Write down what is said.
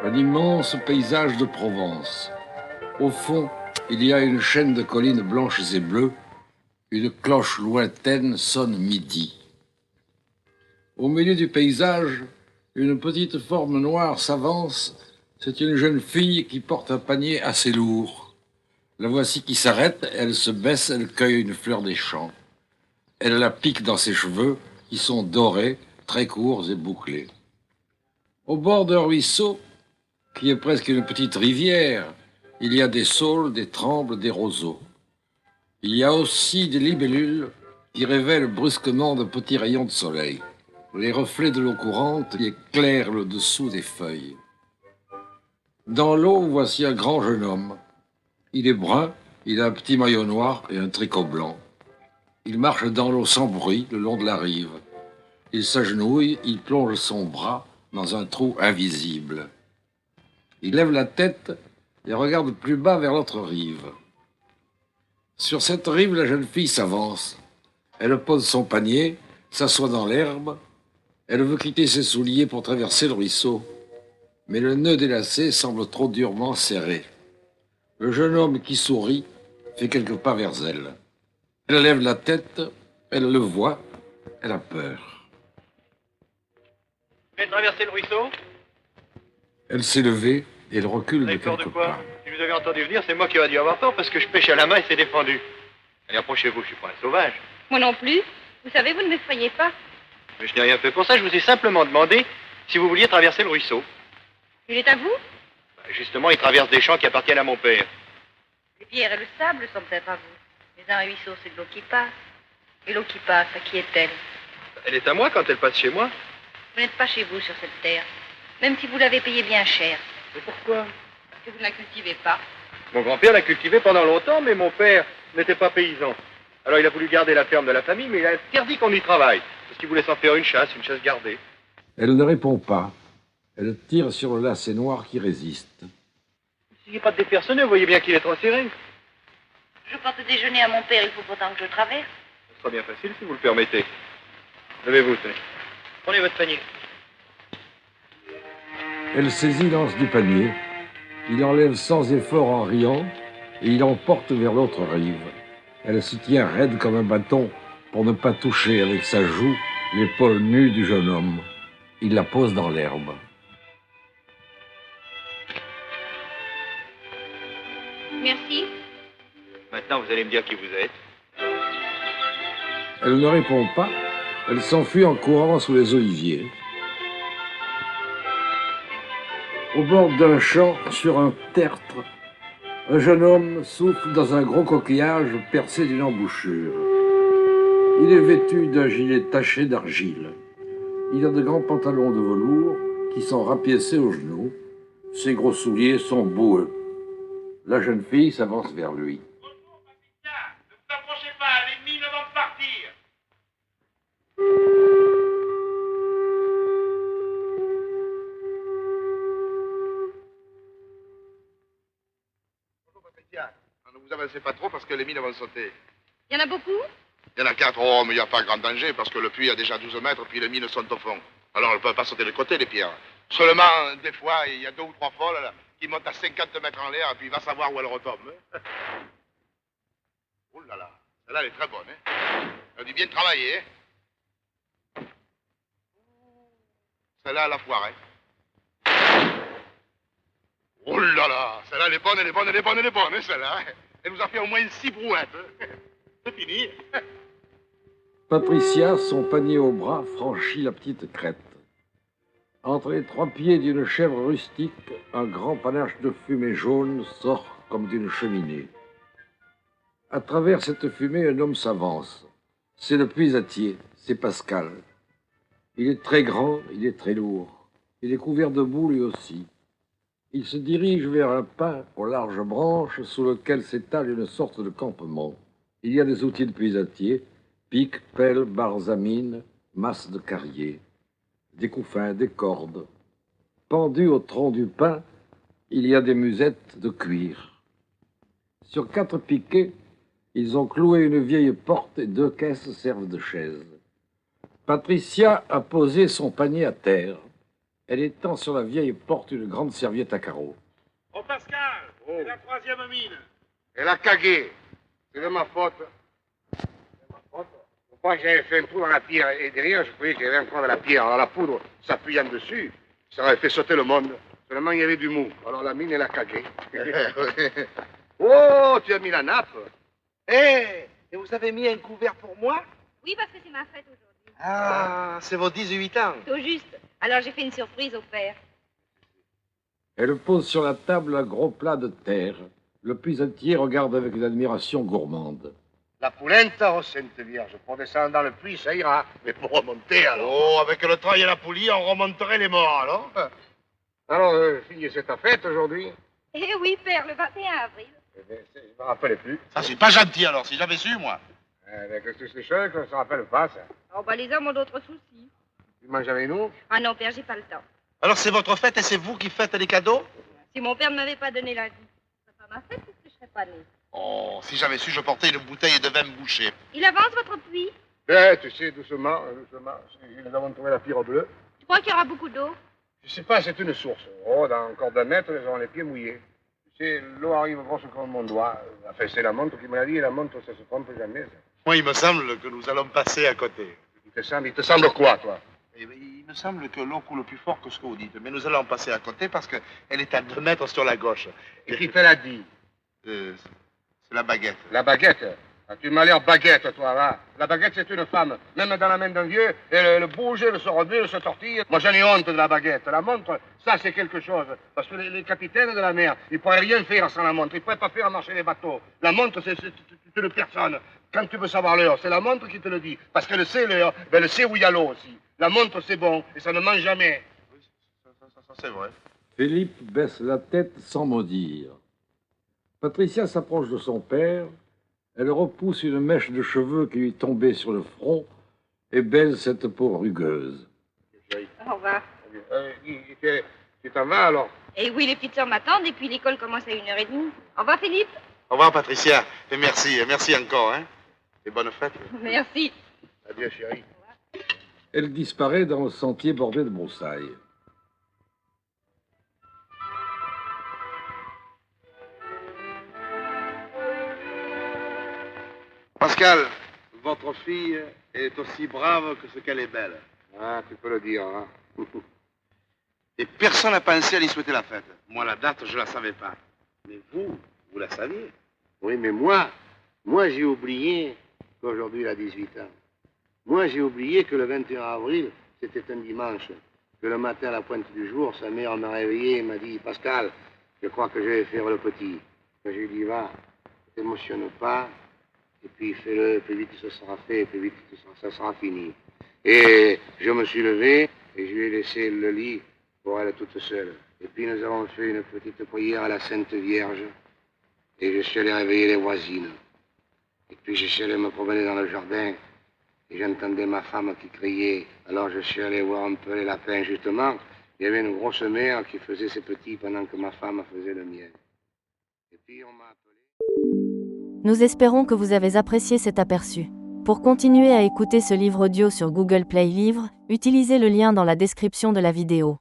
Un immense paysage de Provence. Au fond, il y a une chaîne de collines blanches et bleues. Une cloche lointaine sonne midi. Au milieu du paysage, une petite forme noire s'avance. C'est une jeune fille qui porte un panier assez lourd. La voici qui s'arrête, elle se baisse, elle cueille une fleur des champs. Elle la pique dans ses cheveux, qui sont dorés, très courts et bouclés. Au bord d'un ruisseau, qui est presque une petite rivière, il y a des saules, des trembles, des roseaux. Il y a aussi des libellules qui révèlent brusquement de petits rayons de soleil. Les reflets de l'eau courante éclairent le dessous des feuilles. Dans l'eau, voici un grand jeune homme. Il est brun, il a un petit maillot noir et un tricot blanc. Il marche dans l'eau sans bruit le long de la rive. Il s'agenouille, il plonge son bras dans un trou invisible. Il lève la tête et regarde plus bas vers l'autre rive. Sur cette rive, la jeune fille s'avance. Elle pose son panier, s'assoit dans l'herbe. Elle veut quitter ses souliers pour traverser le ruisseau. Mais le nœud des lacets semble trop durement serré. Le jeune homme qui sourit fait quelques pas vers elle. Elle lève la tête, elle le voit, elle a peur. Vous avez traversé le ruisseau? Elle s'est levée et elle recule de quelques pas. Vous avez peur de quoi? Si vous avez entendu venir, c'est moi qui aurais dû avoir peur parce que je pêche à la main et c'est défendu. Allez, approchez-vous, je suis pas un sauvage. Moi non plus. Vous savez, vous ne m'effrayez pas. Mais je n'ai rien fait pour ça, je vous ai simplement demandé si vous vouliez traverser le ruisseau. Il est à vous? Justement, il traverse des champs qui appartiennent à mon père. Les pierres et le sable sont peut-être à vous. Mais un ruisseau, c'est de l'eau qui passe. Et l'eau qui passe, à qui est-elle? Elle est à moi quand elle passe chez moi. Vous n'êtes pas chez vous sur cette terre, même si vous l'avez payée bien cher. Mais pourquoi? Parce que vous ne la cultivez pas. Mon grand-père l'a cultivée pendant longtemps, mais mon père n'était pas paysan. Alors il a voulu garder la ferme de la famille, mais il a interdit qu'on y travaille. Parce qu'il voulait s'en faire une chasse gardée. Elle ne répond pas. Elle tire sur le lacet noir qui résiste. S'il n'y a pas de dépersonné, vous voyez bien qu'il est trop serré. Je porte déjeuner à mon père, il faut pourtant que je traverse. Ce sera bien facile si vous le permettez. Levez-vous, tenez. Prenez votre panier. Elle saisit l'anse du panier. Il enlève sans effort en riant et il emporte vers l'autre rive. Elle se tient raide comme un bâton pour ne pas toucher avec sa joue l'épaule nue du jeune homme. Il la pose dans l'herbe. Merci. Maintenant, vous allez me dire qui vous êtes. Elle ne répond pas. Elle s'enfuit en courant sous les oliviers. Au bord d'un champ, sur un tertre, un jeune homme souffle dans un gros coquillage percé d'une embouchure. Il est vêtu d'un gilet taché d'argile. Il a de grands pantalons de velours qui sont rapiécés aux genoux. Ses gros souliers sont boueux. La jeune fille s'avance vers lui. Bonjour, Patricia. Ne vous approchez pas, l'ennemi ne va pas partir. Bonjour, Patricia. Ne vous avancez pas trop parce que les mines vont sauter. Il y en a beaucoup? Il y en a 4. Oh, mais il n'y a pas grand danger parce que le puits a déjà 12 mètres puis les mines sont au fond. Alors elles ne peuvent pas sauter de côté, les pierres. Seulement, des fois, il y a 2 ou 3 folles là, qui montent à 50 mètres en l'air et puis il va savoir où elles retombent. Oh là là, celle-là, elle est très bonne. Hein. Elle a dû bien travailler. Hein. Celle-là, elle a foiré. Oh là là, celle-là, elle est bonne, elle est bonne, elle est bonne, elle est bonne, hein, celle-là. Elle nous a fait au moins 6 brouettes. Hein. C'est fini. Patricia, son panier au bras, franchit la petite crête. Entre les 3 pieds d'une chèvre rustique, un grand panache de fumée jaune sort comme d'une cheminée. À travers cette fumée, un homme s'avance. C'est le puisatier, c'est Pascal. Il est très grand, il est très lourd. Il est couvert de boue lui aussi. Il se dirige vers un pin aux larges branches sous lequel s'étale une sorte de campement. Il y a des outils de puisatier, pics, pelles, barres à mine, masses de carrier, des couffins, des cordes. Pendus au tronc du pin, il y a des musettes de cuir. Sur 4 piquets, ils ont cloué une vieille porte et 2 caisses servent de chaise. Patricia a posé son panier à terre. Elle étend sur la vieille porte une grande serviette à carreaux. Oh Pascal, c'est la troisième mine. Elle a cagué. C'est de ma faute. C'est ma faute. Pourquoi j'avais fait un trou dans la pierre et derrière, je croyais qu'il y avait encore de la pierre. Alors la poudre, s'appuyant dessus, ça aurait fait sauter le monde. Seulement, il y avait du mou. Alors la mine, elle a cagué. Oh, tu as mis la nappe. Et vous avez mis un couvert pour moi? Oui, parce que c'est ma fête aujourd'hui. Ah, c'est vos 18 ans. Tout juste. Alors j'ai fait une surprise au père. Elle pose sur la table un gros plat de terre. Le puisatier regarde avec une admiration gourmande. La polenta, oh Sainte Vierge, pour descendre dans le puits, ça ira. Mais pour remonter, alors... Oh, avec le trail et la poulie, on remonterait les morts, alors. Alors, fille, c'est ta fête aujourd'hui? Eh oui, père, le 21 avril. Eh bien, je ne me rappelle plus. Ça, c'est pas gentil, alors, si j'avais su, moi. Avec tous ces choses qu'on ne se rappelle pas, ça. Oh, bah les hommes ont d'autres soucis. Tu manges avec nous? Ah non, père, j'ai pas le temps. Alors, c'est votre fête et c'est vous qui faites les cadeaux? Si mon père ne m'avait pas donné la vie, ce serait pas ma fête puisque je serais pas née. Oh, si j'avais su, je portais une bouteille de vin bouché. Il avance votre puits? Eh, tu sais, doucement, doucement. Nous avons trouvé la pierre bleue. Tu crois qu'il y aura beaucoup d'eau? Je sais pas, c'est une source. Oh, dans encore d'un mètre, ils auront les pieds mouillés. Tu sais, l'eau arrive grosse comme mon doigt. Enfin, c'est la montre qui me l'a dit, et la montre, ça se trompe jamais. Ça. Moi, il me semble que nous allons passer à côté. Il te semble quoi, toi? Eh bien, il me semble que l'eau coule plus fort que ce que vous dites. Mais nous allons passer à côté parce qu'elle est à 2 mètres sur la gauche. Et qui te l'a dit? C'est la baguette. La baguette? Ah, tu m'as l'air baguette, toi, va. La baguette, c'est une femme. Même dans la main d'un vieux, elle bouge, elle se remue, elle se tortille. Moi, j'en ai honte de la baguette. La montre, ça, c'est quelque chose. Parce que les capitaines de la mer, ils ne pourraient rien faire sans la montre. Ils ne pourraient pas faire marcher les bateaux. La montre, c'est une personne. Quand tu veux savoir l'heure, c'est la montre qui te le dit. Parce qu'elle sait l'heure, ben, elle sait où il y a l'eau aussi. La montre, c'est bon, et ça ne ment jamais. Oui, ça, c'est vrai. Philippe baisse la tête sans mot dire. Patricia s'approche de son père. Elle repousse une mèche de cheveux qui lui tombait sur le front et baise cette peau rugueuse. Au revoir. Tu t'en vas, alors? Eh oui, les petites sœurs m'attendent et puis l'école commence à 1h30. Au revoir, Philippe. Au revoir, Patricia. Et merci encore, hein. Et bonne fête. Merci. Adieu, chérie. Elle disparaît dans le sentier bordé de broussailles. Pascal, votre fille est aussi brave que ce qu'elle est belle. Ah, tu peux le dire, hein. Et personne n'a pensé à lui souhaiter la fête. Moi, la date, je la savais pas. Mais vous la saviez. Oui, mais moi j'ai oublié qu'aujourd'hui il a 18 ans. Moi, j'ai oublié que le 21 avril, c'était un dimanche. Que le matin, à la pointe du jour, sa mère m'a réveillé et m'a dit, Pascal, je crois que je vais faire le petit. Que je lui ai dit, va, ne t'émotionne pas, et puis fais-le, plus vite ce sera fait, plus vite ça sera fini. Et je me suis levé, et je lui ai laissé le lit pour elle toute seule. Et puis nous avons fait une petite prière à la Sainte Vierge, et je suis allé réveiller les voisines. Et puis je suis allé me promener dans le jardin, et j'entendais ma femme qui criait. Alors je suis allé voir un peu les lapins, justement. Il y avait une grosse mère qui faisait ses petits pendant que ma femme faisait le mien. Et puis on m'a appelé... Nous espérons que vous avez apprécié cet aperçu. Pour continuer à écouter ce livre audio sur Google Play Livres, utilisez le lien dans la description de la vidéo.